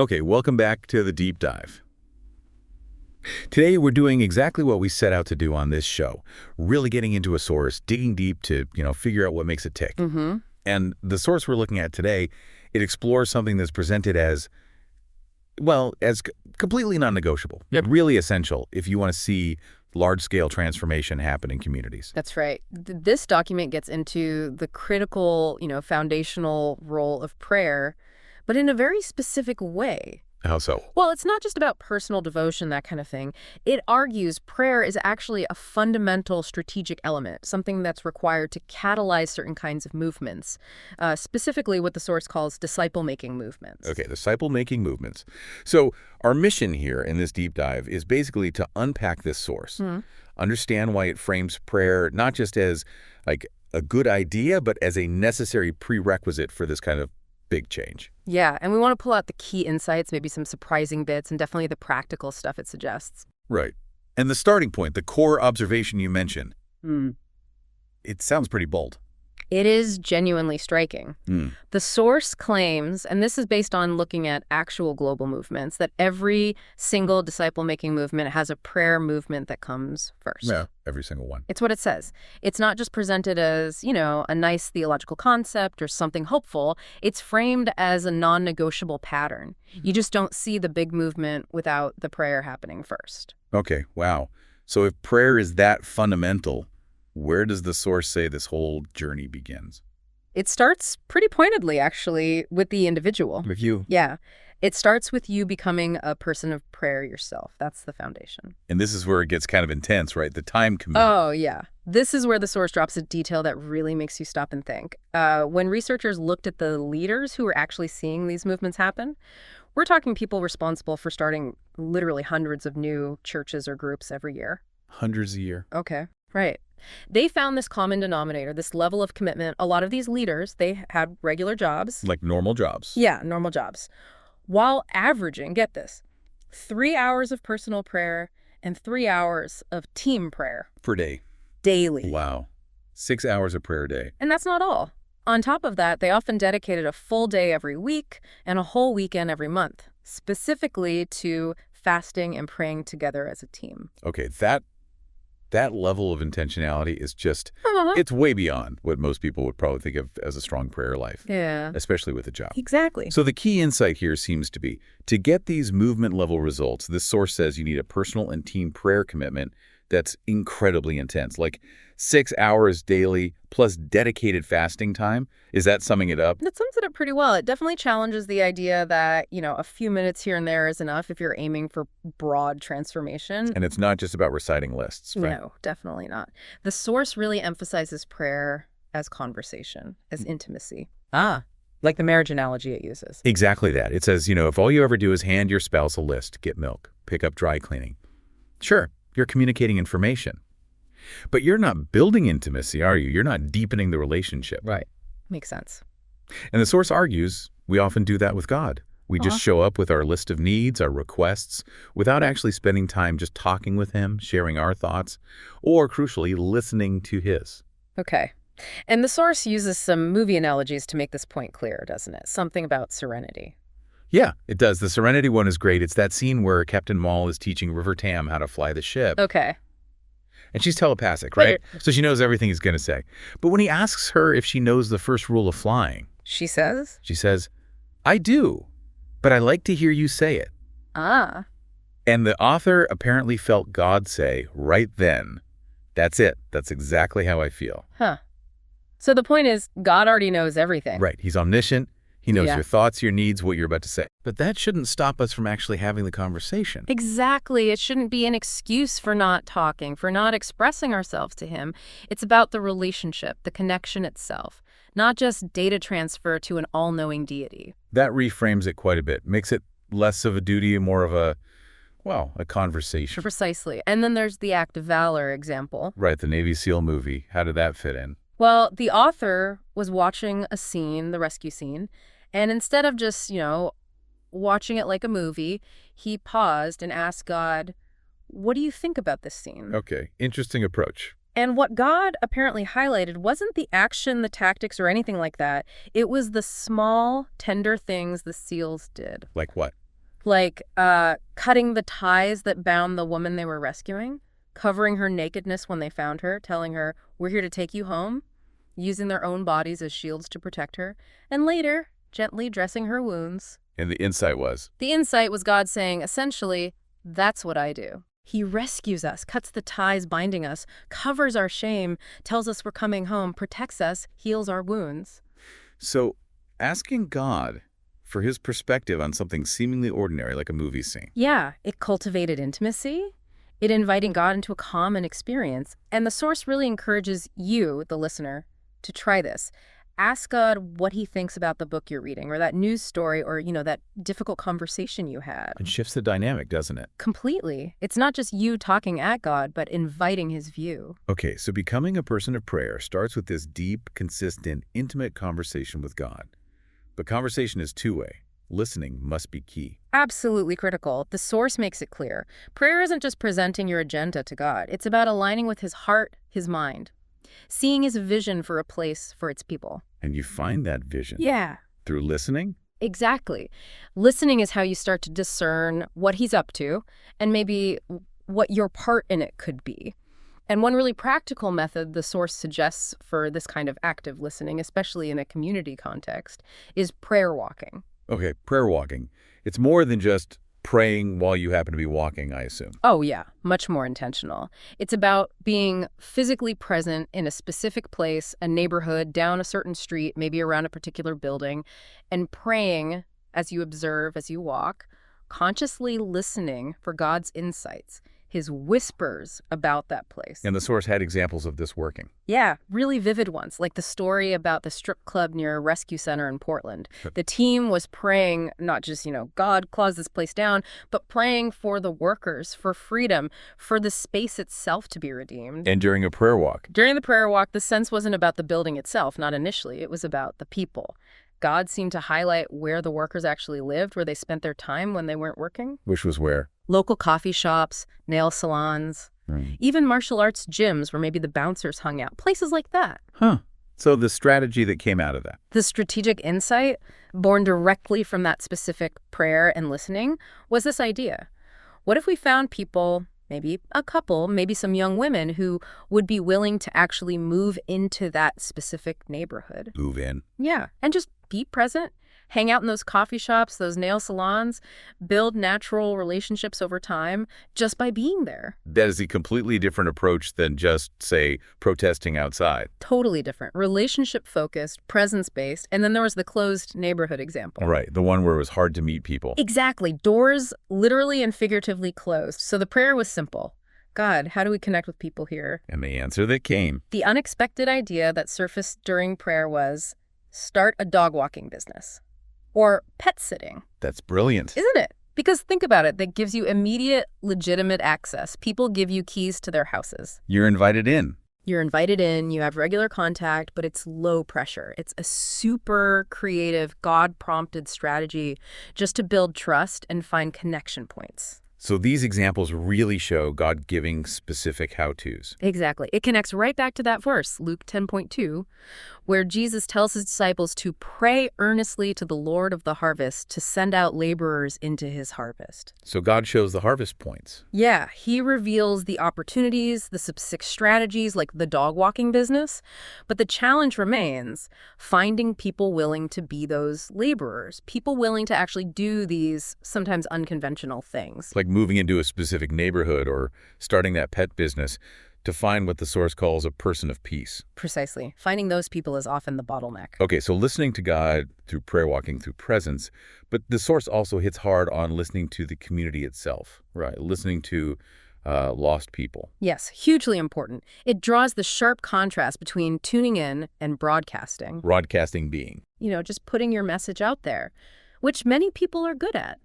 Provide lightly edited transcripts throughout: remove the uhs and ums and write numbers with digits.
Okay, welcome back to the deep dive. Today we're doing exactly what we set out to do on this show, really getting into a source, digging deep to, figure out what makes it tick. Mm-hmm. And the source we're looking at today, it explores something that's presented as, completely non-negotiable, Yep. really essential if you want to see large-scale transformation happen in communities. That's right. This document gets into the critical, foundational role of prayer, but in a very specific way. How so? Well, it's not just about personal devotion, that kind of thing. It argues prayer is actually a fundamental strategic element, something that's required to catalyze certain kinds of movements, specifically what the source calls disciple-making movements. Okay, disciple-making movements. So our mission here in this deep dive is basically to unpack this source, understand why it frames prayer not just as like a good idea, but as a necessary prerequisite for this kind of big change. Yeah, and we want to pull out the key insights, maybe some surprising bits, and definitely the practical stuff it suggests. Right. And the starting point, the core observation you mentioned, it sounds pretty bold. It is genuinely striking. The source claims, and this is based on looking at actual global movements, that every single disciple-making movement has a prayer movement that comes first. Yeah, every single one. It's what it says. It's not just presented as, a nice theological concept or something hopeful. It's framed as a non-negotiable pattern. You just don't see the big movement without the prayer happening first. Okay, wow. So if prayer is that fundamental, where does the source say this whole journey begins? It starts pretty pointedly, actually, with the individual. With you. Yeah. It starts with you becoming a person of prayer yourself. That's the foundation. And this is where it gets kind of intense, right? The time commitment. Oh, yeah. This is where the source drops a detail that really makes you stop and think. When researchers looked at the leaders who were actually seeing these movements happen, we're talking people responsible for starting literally hundreds of new churches or groups every year. Hundreds a year. Okay, right. They found this common denominator, this level of commitment. A lot of these leaders, they had regular jobs. Like normal jobs. Yeah, normal jobs. While averaging, get this, 3 hours of personal prayer and 3 hours of team prayer. Per day. Daily. Wow. 6 hours of prayer a day. And that's not all. On top of that, they often dedicated a full day every week and a whole weekend every month, specifically to fasting and praying together as a team. Okay, that level of intentionality is just, it's way beyond what most people would probably think of as a strong prayer life. Yeah. Especially with a job. Exactly. So the key insight here seems to be, to get these movement-level results, this source says you need a personal and team prayer commitment that's incredibly intense, like 6 hours daily plus dedicated fasting time. Is that summing it up? That sums it up pretty well. It definitely challenges the idea that, a few minutes here and there is enough if you're aiming for broad transformation. And it's not just about reciting lists, right? No, definitely not. The source really emphasizes prayer as conversation, as intimacy. Like the marriage analogy it uses. Exactly that. It says, if all you ever do is hand your spouse a list, get milk, pick up dry cleaning. Sure, you're communicating information. But you're not building intimacy, are you? You're not deepening the relationship. Right. Makes sense. And the source argues we often do that with God. We just show up with our list of needs, our requests, without actually spending time just talking with him, sharing our thoughts, or crucially, listening to his. Okay. And the source uses some movie analogies to make this point clear, doesn't it? Something about serenity. Yeah, it does. The Serenity one is great. It's that scene where Captain Maul is teaching River Tam how to fly the ship. Okay. And she's telepathic, right? So she knows everything he's going to say. But when he asks her if she knows the first rule of flying, she says, I do, but I like to hear you say it. And the author apparently felt God say right then, that's it. That's exactly how I feel. So the point is, God already knows everything. Right. He's omniscient. He knows your thoughts, your needs, what you're about to say. But that shouldn't stop us from actually having the conversation. Exactly. It shouldn't be an excuse for not talking, for not expressing ourselves to him. It's about the relationship, the connection itself, not just data transfer to an all-knowing deity. That reframes it quite a bit, makes it less of a duty and more of a conversation. Precisely. And then there's the act of valor example. Right, the Navy SEAL movie. How did that fit in? Well, the author was watching a scene, the rescue scene, and instead of just, watching it like a movie, he paused and asked God, what do you think about this scene? Okay, interesting approach. And what God apparently highlighted wasn't the action, the tactics, or anything like that. It was the small, tender things the SEALs did. Like what? Like cutting the ties that bound the woman they were rescuing, covering her nakedness when they found her, telling her, "We're here to take you home," using their own bodies as shields to protect her, and later, gently dressing her wounds. And the insight was, The insight was God saying, essentially, that's what I do. He rescues us, cuts the ties binding us, covers our shame, tells us we're coming home, protects us, heals our wounds. so asking God for his perspective on something seemingly ordinary like a movie scene. Yeah, it cultivated intimacy. It invited God into a common experience. And the source really encourages you, the listener, to try this. Ask God what he thinks about the book you're reading or that news story or, that difficult conversation you had. It shifts the dynamic, doesn't it? Completely. It's not just you talking at God, but inviting his view. Okay, so becoming a person of prayer starts with this deep, consistent, intimate conversation with God. But conversation is two-way. Listening must be key. Absolutely critical. The source makes it clear. Prayer isn't just presenting your agenda to God. It's about aligning with his heart, his mind, seeing his vision for a place for its people. And you find that vision Yeah, through listening? exactly. Listening is how you start to discern what he's up to and maybe what your part in it could be. And one really practical method the source suggests for this kind of active listening, especially in a community context, is prayer walking. Okay, prayer walking. It's more than just praying while you happen to be walking, I assume. Oh, yeah, much more intentional. It's about being physically present in a specific place, a neighborhood, down a certain street, maybe around a particular building, and praying as you observe, as you walk, consciously listening for God's insights, his whispers about that place. And the source had examples of this working. Yeah, really vivid ones, like the story about the strip club near a rescue center in Portland. The team was praying, not just, God, close this place down, but praying for the workers, for freedom, for the space itself to be redeemed. And during a prayer walk. During the prayer walk, the sense wasn't about the building itself, not initially. It was about the people. God seemed to highlight where the workers actually lived, where they spent their time when they weren't working. Which was where? Local coffee shops, nail salons, even martial arts gyms where maybe the bouncers hung out, places like that. Huh. So the strategy that came out of that. The strategic insight, born directly from that specific prayer and listening, was this idea. What if we found people, maybe a couple, maybe some young women who would be willing to actually move into that specific neighborhood? Move in. Yeah, and just be present, hang out in those coffee shops, those nail salons, build natural relationships over time just by being there. That is a completely different approach than just, say, protesting outside. Totally different. Relationship-focused, presence-based, and then there was the closed neighborhood example. Right, the one where it was hard to meet people. Exactly. Doors literally and figuratively closed. So the prayer was simple. God, how do we connect with people here? And the answer that came. The unexpected idea that surfaced during prayer was start a dog walking business or pet sitting. That's brilliant. Isn't it? Because think about it, that gives you immediate, legitimate access. People give you keys to their houses. You're invited in. You're invited in, you have regular contact, but it's low pressure. It's a super creative, God-prompted strategy just to build trust and find connection points. So these examples really show God giving specific how-tos. Exactly. It connects right back to that verse, Luke 10:2, where Jesus tells his disciples to pray earnestly to the Lord of the harvest to send out laborers into his harvest. So God shows the harvest points. Yeah, he reveals the opportunities, the specific strategies like the dog walking business, but the challenge remains finding people willing to be those laborers, people willing to actually do these sometimes unconventional things. Like moving into a specific neighborhood or starting that pet business to find what the source calls a person of peace. Precisely. Finding those people is often the bottleneck. Okay, so listening to God through prayer walking, through presence, but the source also hits hard on listening to the community itself, right? Listening to lost people. Yes, hugely important. It draws the sharp contrast between tuning in and broadcasting. Broadcasting being. Just putting your message out there, which many people are good at.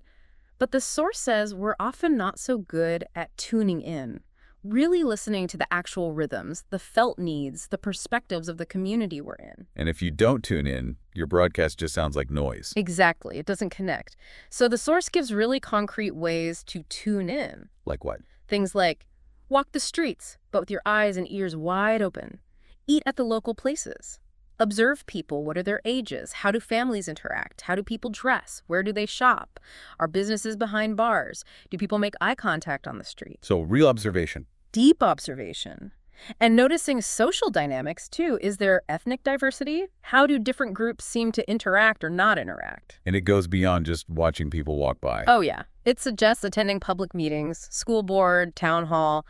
But the source says we're often not so good at tuning in, really listening to the actual rhythms, the felt needs, the perspectives of the community we're in. And if you don't tune in, your broadcast just sounds like noise. Exactly. It doesn't connect. So the source gives really concrete ways to tune in. Like what? Things like walk the streets, but with your eyes and ears wide open. Eat at the local places. Observe people. What are their ages? How do families interact? How do people dress? Where do they shop? Are businesses behind bars? Do people make eye contact on the street? So real observation. Deep observation. And noticing social dynamics, too. Is there ethnic diversity? How do different groups seem to interact or not interact? And it goes beyond just watching people walk by. Oh, yeah. It suggests attending public meetings, school board, town hall.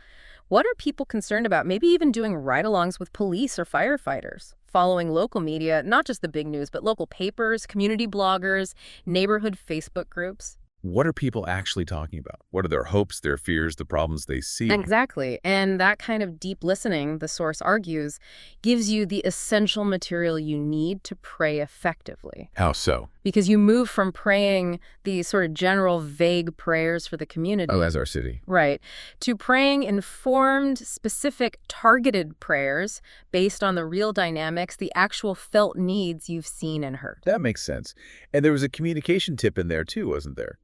What are people concerned about? Maybe even doing ride-alongs with police or firefighters. Following local media, not just the big news, but local papers, community bloggers, neighborhood Facebook groups. What are people actually talking about? What are their hopes, their fears, the problems they see? Exactly. And that kind of deep listening, the source argues, gives you the essential material you need to pray effectively. How so? Because you move from praying these sort of general, vague prayers for the community. Oh, as our city. Right. To praying informed, specific, targeted prayers based on the real dynamics, the actual felt needs you've seen and heard. That makes sense. And there was a communication tip in there too, wasn't there?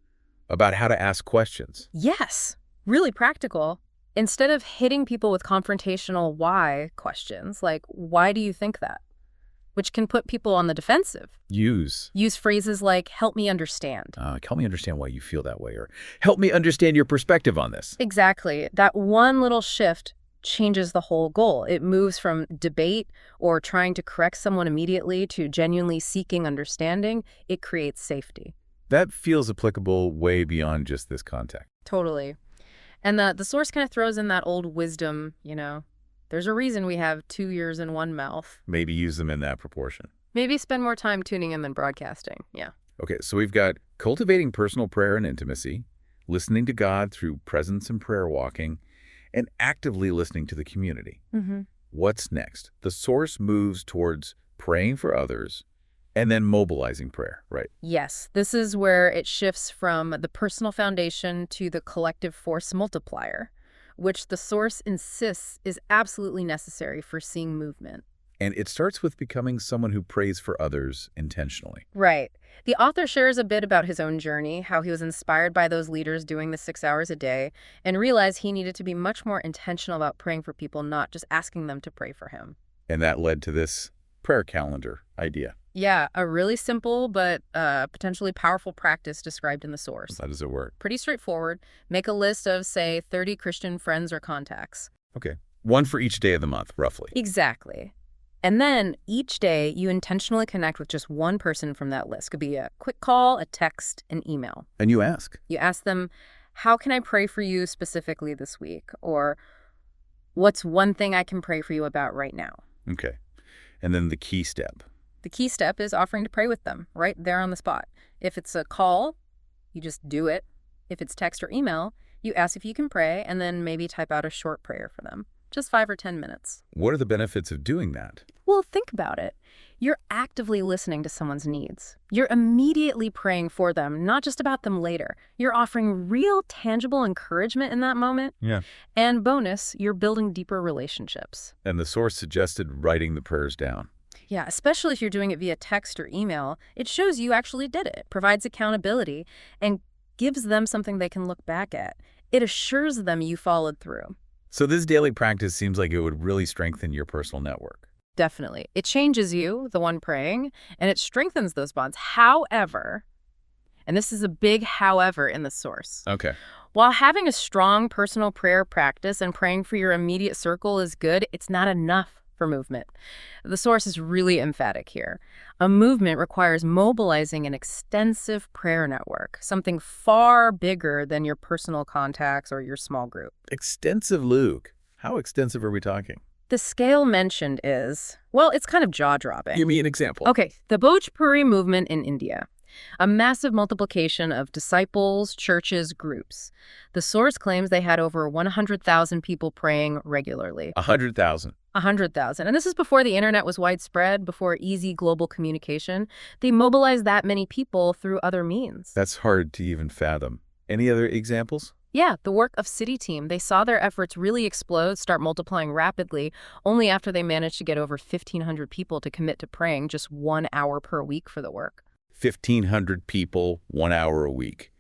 About how to ask questions. Yes. Really practical. Instead of hitting people with confrontational why questions, like, why do you think that? Which can put people on the defensive. Use phrases like, help me understand. Help me understand why you feel that way, or help me understand your perspective on this. Exactly. That one little shift changes the whole goal. It moves from debate or trying to correct someone immediately to genuinely seeking understanding. It creates safety. That feels applicable way beyond just this context. Totally. And the source kind of throws in that old wisdom, there's a reason we have 2 ears and 1 mouth. Maybe use them in that proportion. Maybe spend more time tuning in than broadcasting. Yeah. Okay, so we've got cultivating personal prayer and intimacy, listening to God through presence and prayer walking, and actively listening to the community. What's next? The source moves towards praying for others and then mobilizing prayer, right? Yes, this is where it shifts from the personal foundation to the collective force multiplier, which the source insists is absolutely necessary for seeing movement. And it starts with becoming someone who prays for others intentionally. Right. The author shares a bit about his own journey, how he was inspired by those leaders doing the 6 hours a day, and realized he needed to be much more intentional about praying for people, not just asking them to pray for him. And that led to this prayer calendar idea. Yeah, a really simple but potentially powerful practice described in the source. How does it work? Pretty straightforward. Make a list of, say, 30 Christian friends or contacts. Okay. One for each day of the month, roughly. Exactly. And then each day you intentionally connect with just one person from that list. Could be a quick call, a text, an email. And you ask. You ask them, how can I pray for you specifically this week? Or what's one thing I can pray for you about right now? Okay. And then the key step. The key step is offering to pray with them right there on the spot. If it's a call, you just do it. If it's text or email, you ask if you can pray and then maybe type out a short prayer for them. Just 5 or 10 minutes. What are the benefits of doing that? Well, think about it. You're actively listening to someone's needs. You're immediately praying for them, not just about them later. You're offering real, tangible encouragement in that moment. Yeah. And bonus, you're building deeper relationships. And the source suggested writing the prayers down. Yeah, especially if you're doing it via text or email. It shows you actually did it, provides accountability, and gives them something they can look back at. It assures them you followed through. So this daily practice seems like it would really strengthen your personal network. Definitely. It changes you, the one praying, and it strengthens those bonds. However, and this is a big however in the source. Okay. While having a strong personal prayer practice and praying for your immediate circle is good, it's not enough for movement. The source is really emphatic here. A movement requires mobilizing an extensive prayer network, something far bigger than your personal contacts or your small group. Extensive, Luke. How extensive are we talking? The scale mentioned is, well, it's kind of jaw-dropping. Give me an example. Okay, the Bhojpuri movement in India. A massive multiplication of disciples, churches, groups. The source claims they had over 100,000 people praying regularly. 100,000. 100,000. And this is before the internet was widespread, before easy global communication. They mobilized that many people through other means. That's hard to even fathom. Any other examples? Yeah, the work of City Team. They saw their efforts really explode, start multiplying rapidly, only after they managed to get over 1,500 people to commit to praying just 1 hour per week for the work. 1,500 people, 1 hour a week.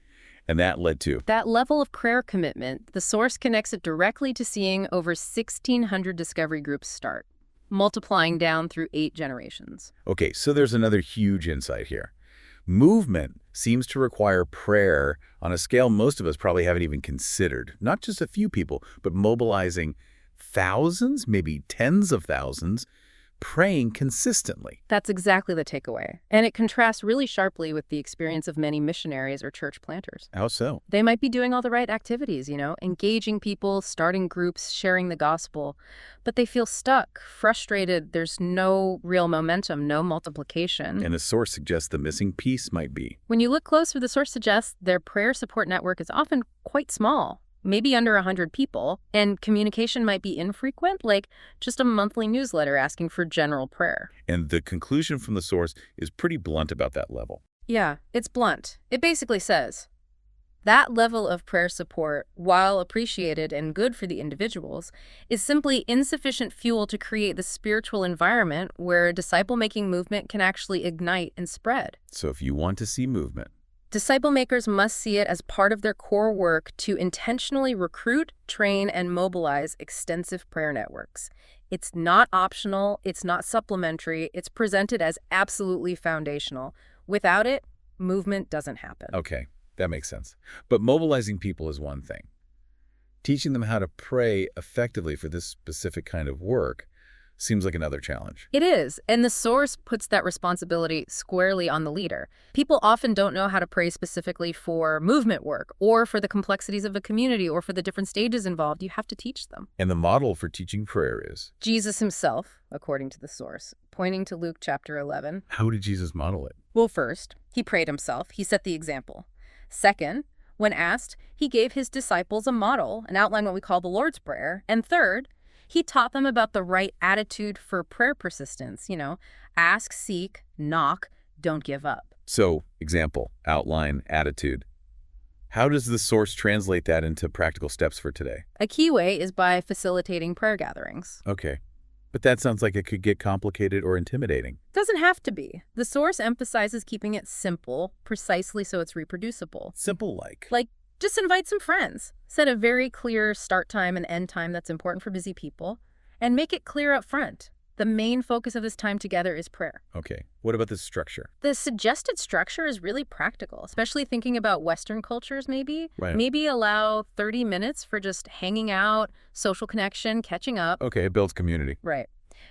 And that led to? That level of prayer commitment. The source connects it directly to seeing over 1,600 discovery groups start. multiplying down through 8 generations. Okay, so there's another huge insight here. Movement seems to require prayer on a scale most of us probably haven't even considered. Not just a few people, but mobilizing thousands, maybe tens of thousands, praying consistently. That's exactly the takeaway. And it contrasts really sharply with the experience of many missionaries or church planters. How so? They might be doing all the right activities, engaging people, starting groups, sharing the gospel, but they feel stuck, frustrated. There's no real momentum, no multiplication. And the source suggests the missing piece might be. When you look closer, the source suggests their prayer support network is often quite small, maybe under 100 people, and communication might be infrequent, like just a monthly newsletter asking for general prayer. And the conclusion from the source is pretty blunt about that level. Yeah, it's blunt. It basically says, that level of prayer support, while appreciated and good for the individuals, is simply insufficient fuel to create the spiritual environment where a disciple-making movement can actually ignite and spread. So if you want to see movement, Disciple makers must see it as part of their core work to intentionally recruit, train, and mobilize extensive prayer networks. It's not optional, it's not supplementary, it's presented as absolutely foundational. Without it, movement doesn't happen. okay, that makes sense. But mobilizing people is one thing. Teaching them how to pray effectively for this specific kind of work seems like another challenge. It is, and the source puts that responsibility squarely on the leader. People often don't know how to pray specifically for movement work, or for the complexities of a community, or for the different stages involved. You have to teach them. And the model for teaching prayer is? Jesus himself, according to the source, pointing to Luke chapter 11. How did Jesus model it? Well, first, he prayed himself. He set the example. Second, when asked, he gave his disciples a model, an outline, what we call the Lord's Prayer. And third, he taught them about the right attitude for prayer persistence. Ask, seek, knock, don't give up. So, example, outline, attitude. How does the source translate that into practical steps for today? A key way is by facilitating prayer gatherings. Okay, but that sounds like it could get complicated or intimidating. Doesn't have to be. The source emphasizes keeping it simple, precisely so it's reproducible. Simple like? Like, just invite some friends. Set a very clear start time and end time that's important for busy people, and make it clear up front. The main focus of this time together is prayer. Okay, what about the structure? The suggested structure is really practical, especially thinking about Western cultures maybe. Right. Maybe allow 30 minutes for just hanging out, social connection, catching up. Okay, it builds community. Right.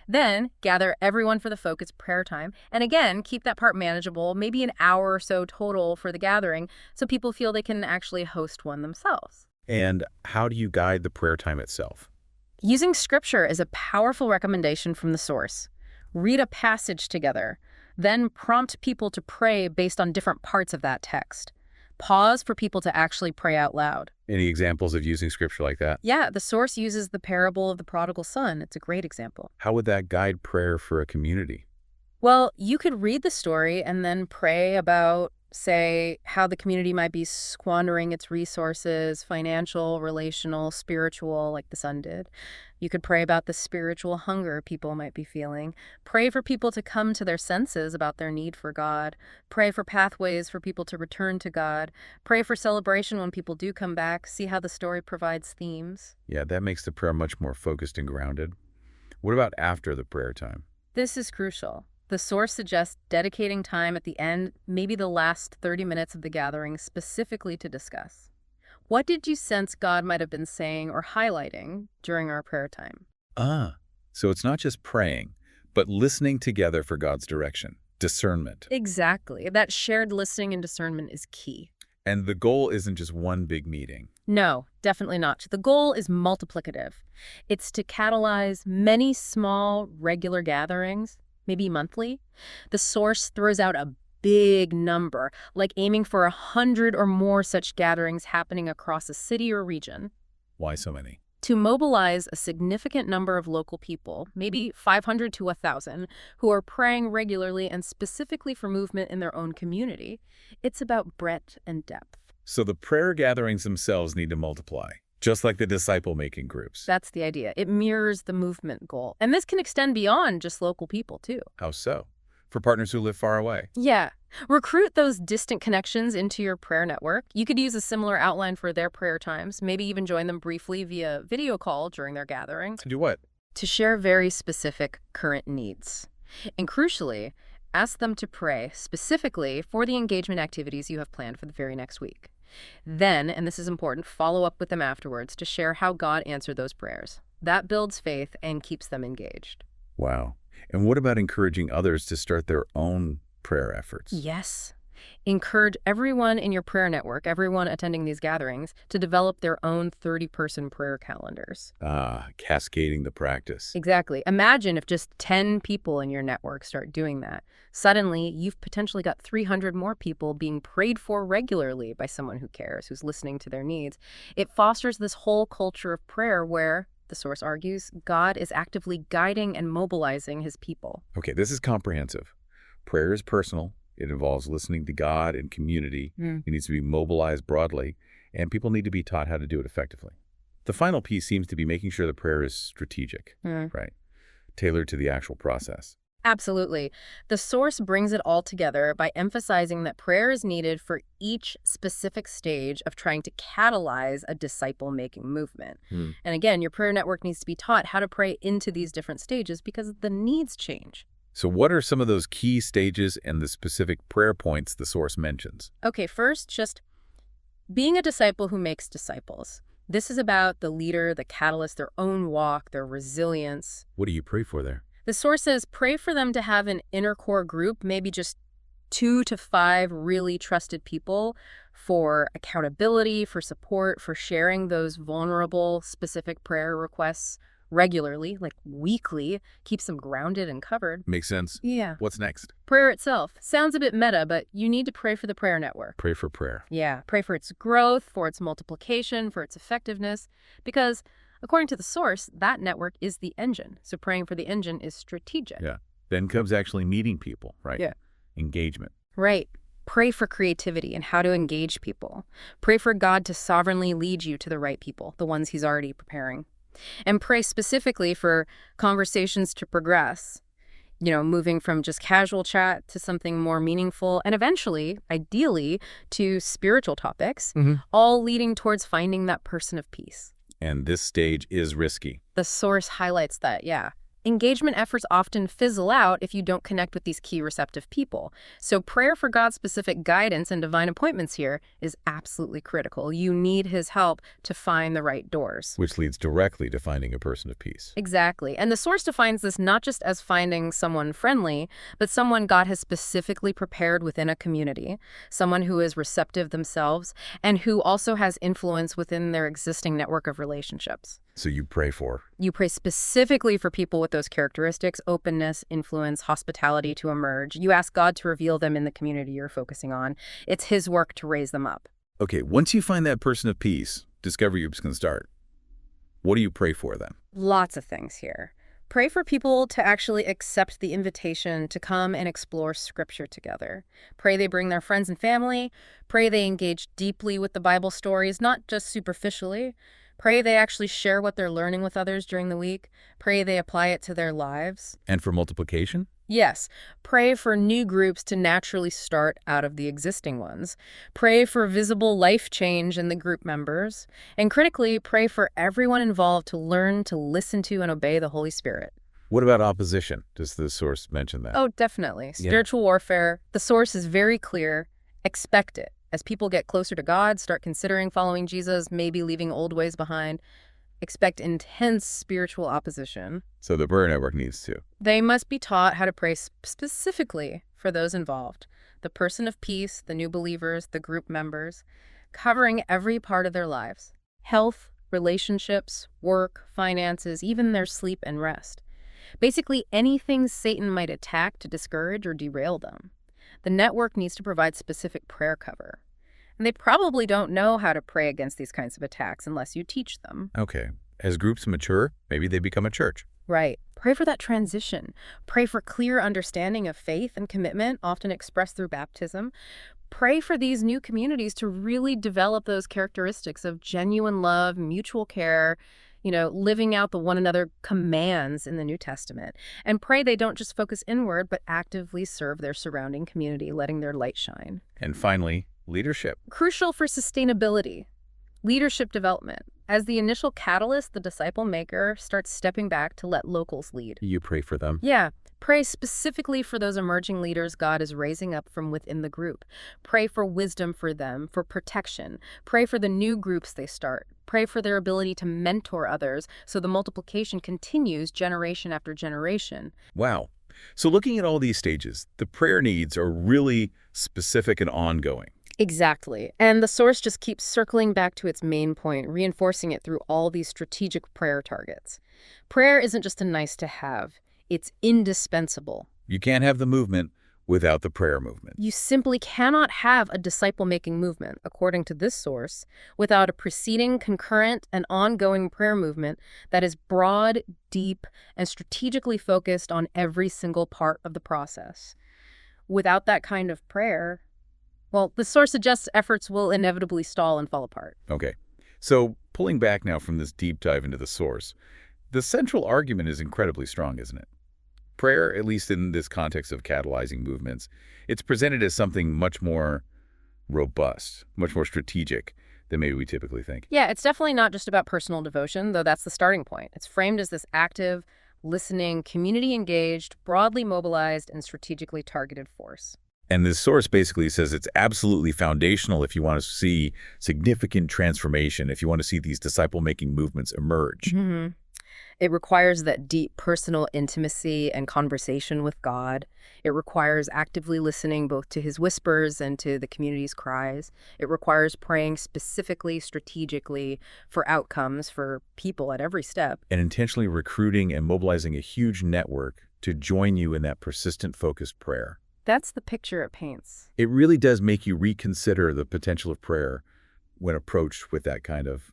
Then gather everyone for the focused prayer time. And again, keep that part manageable, maybe an hour or so total for the gathering, so people feel they can actually host one themselves. And how do you guide the prayer time itself? Using scripture is a powerful recommendation from the source. Read a passage together, then prompt people to pray based on different parts of that text. Pause for people to actually pray out loud. Any examples of using scripture like that? Yeah, the source uses the parable of the prodigal son. It's a great example. How would that guide prayer for a community? Well, you could read the story and then pray about, say, how the community might be squandering its resources, financial, relational, spiritual, like the son did. You could pray about the spiritual hunger people might be feeling. Pray for people to come to their senses about their need for God. Pray for pathways for people to return to God. Pray for celebration when people do come back. See how the story provides themes. Yeah, that makes the prayer much more focused and grounded. What about after the prayer time? This is crucial. The source suggests dedicating time at the end, maybe the last 30 minutes of the gathering, specifically to discuss. What did you sense God might have been saying or highlighting during our prayer time? So it's not just praying, but listening together for God's direction, discernment. Exactly. That shared listening and discernment is key. And the goal isn't just one big meeting. No, definitely not. The goal is multiplicative. It's to catalyze many small, regular gatherings, maybe monthly. The source throws out a big number, like aiming for 100 or more such gatherings happening across a city or region. Why so many? To mobilize a significant number of local people, maybe 500 to 1,000, who are praying regularly and specifically for movement in their own community. It's about breadth and depth. So the prayer gatherings themselves need to multiply, just like the disciple-making groups. That's the idea. It mirrors the movement goal. And this can extend beyond just local people, too. How so? For partners who live far away? Yeah. Recruit those distant connections into your prayer network. You could use a similar outline for their prayer times, maybe even join them briefly via video call during their gathering. To do what? To share very specific current needs. And crucially, ask them to pray specifically for the engagement activities you have planned for the very next week. Then, and this is important, follow up with them afterwards to share how God answered those prayers. That builds faith and keeps them engaged. Wow. And what about encouraging others to start their own prayer efforts? Yes. Encourage everyone in your prayer network, everyone attending these gatherings, to develop their own 30-person prayer calendars. Cascading the practice. Exactly. Imagine if just 10 people in your network start doing that. Suddenly, you've potentially got 300 more people being prayed for regularly by someone who cares, who's listening to their needs. It fosters this whole culture of prayer where, the source argues, God is actively guiding and mobilizing his people. Okay, this is comprehensive. Prayer is personal. It involves listening to God and community. It needs to be mobilized broadly, and people need to be taught how to do it effectively. The final piece seems to be making sure the prayer is strategic, right? Tailored to the actual process. Absolutely. The source brings it all together by emphasizing that prayer is needed for each specific stage of trying to catalyze a disciple-making movement. And again, your prayer network needs to be taught how to pray into these different stages because the needs change. So what are some of those key stages and the specific prayer points the source mentions? Okay, first, just being a disciple who makes disciples. This is about the leader, the catalyst, their own walk, their resilience. What do you pray for there? The source says pray for them to have an inner core group, maybe just 2 to 5 really trusted people for accountability, for support, for sharing those vulnerable, specific prayer requests regularly, like weekly, keeps them grounded and covered. Makes sense. Yeah. What's next? Prayer itself sounds a bit meta, but you need to pray for the prayer network. Pray for prayer. Yeah, pray for its growth, for its multiplication, for its effectiveness, because according to the source, that network is the engine. So praying for the engine is strategic. Yeah. Then comes actually meeting people, right? Yeah. Engagement. Right. Pray for creativity and how to engage people. Pray for God to sovereignly lead you to the right people, the ones he's already preparing. And pray specifically for conversations to progress, moving from just casual chat to something more meaningful and eventually, ideally, to spiritual topics, all leading towards finding that person of peace. And this stage is risky. The source highlights that, yeah. Engagement efforts often fizzle out if you don't connect with these key receptive people. So prayer for God-specific guidance and divine appointments here is absolutely critical. You need his help to find the right doors. Which leads directly to finding a person of peace. Exactly. And the source defines this not just as finding someone friendly, but someone God has specifically prepared within a community, someone who is receptive themselves, and who also has influence within their existing network of relationships. So you pray for? You pray specifically for people with those characteristics, openness, influence, hospitality to emerge. You ask God to reveal them in the community you're focusing on. It's his work to raise them up. Okay, once you find that person of peace, discovery groups can start. What do you pray for then? Lots of things here. Pray for people to actually accept the invitation to come and explore Scripture together. Pray they bring their friends and family. Pray they engage deeply with the Bible stories, not just superficially. Pray they actually share what they're learning with others during the week. Pray they apply it to their lives. And for multiplication? Yes. Pray for new groups to naturally start out of the existing ones. Pray for visible life change in the group members. And critically, pray for everyone involved to learn to listen to and obey the Holy Spirit. What about opposition? Does the source mention that? Oh, definitely. Spiritual warfare. The source is very clear. Expect it. As people get closer to God, start considering following Jesus, maybe leaving old ways behind, expect intense spiritual opposition. So the prayer network needs to. They must be taught how to pray specifically for those involved, the person of peace, the new believers, the group members, covering every part of their lives. Health, relationships, work, finances, even their sleep and rest. Basically anything Satan might attack to discourage or derail them. The network needs to provide specific prayer cover. And they probably don't know how to pray against these kinds of attacks unless you teach them. Okay. As groups mature, maybe they become a church. Right. Pray for that transition. Pray for clear understanding of faith and commitment, often expressed through baptism. Pray for these new communities to really develop those characteristics of genuine love, mutual care, living out the one another commands in the New Testament. And pray they don't just focus inward, but actively serve their surrounding community, letting their light shine. And finally, leadership. Crucial for sustainability. Leadership development. As the initial catalyst, the disciple maker starts stepping back to let locals lead. You pray for them. Yeah. Pray specifically for those emerging leaders God is raising up from within the group. Pray for wisdom for them, for protection. Pray for the new groups they start. Pray for their ability to mentor others so the multiplication continues generation after generation. Wow. So looking at all these stages, the prayer needs are really specific and ongoing. Exactly. And the source just keeps circling back to its main point, reinforcing it through all these strategic prayer targets. Prayer isn't just a nice to have, it's indispensable. You can't have the movement without the prayer movement. You simply cannot have a disciple-making movement, according to this source, without a preceding, concurrent, and ongoing prayer movement that is broad, deep, and strategically focused on every single part of the process. Without that kind of prayer, well, the source suggests efforts will inevitably stall and fall apart. Okay. So pulling back now from this deep dive into the source, the central argument is incredibly strong, isn't it? Prayer, at least in this context of catalyzing movements, it's presented as something much more robust, much more strategic than maybe we typically think. Yeah, it's definitely not just about personal devotion, though that's the starting point. It's framed as this active, listening, community-engaged, broadly mobilized, and strategically targeted force. And this source basically says it's absolutely foundational if you want to see significant transformation, if you want to see these disciple-making movements emerge. Mm-hmm. It requires that deep personal intimacy and conversation with God. It requires actively listening both to his whispers and to the community's cries. It requires praying specifically, strategically for outcomes for people at every step. And intentionally recruiting and mobilizing a huge network to join you in that persistent, focused prayer. That's the picture it paints. It really does make you reconsider the potential of prayer when approached with that kind of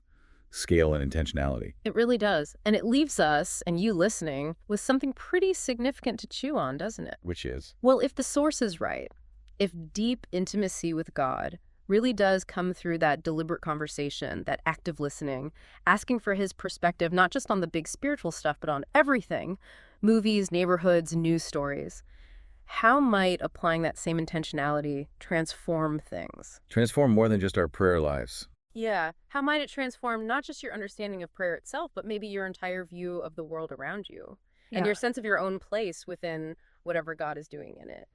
scale and intentionality. It really does. And it leaves us, and you listening, with something pretty significant to chew on, doesn't it? Which is? Well, if the source is right, if deep intimacy with God really does come through that deliberate conversation, that active listening, asking for his perspective, not just on the big spiritual stuff, but on everything, movies, neighborhoods, news stories, how might applying that same intentionality transform things? Transform more than just our prayer lives. Yeah. How might it transform not just your understanding of prayer itself, but maybe your entire view of the world around you and your sense of your own place within whatever God is doing in it?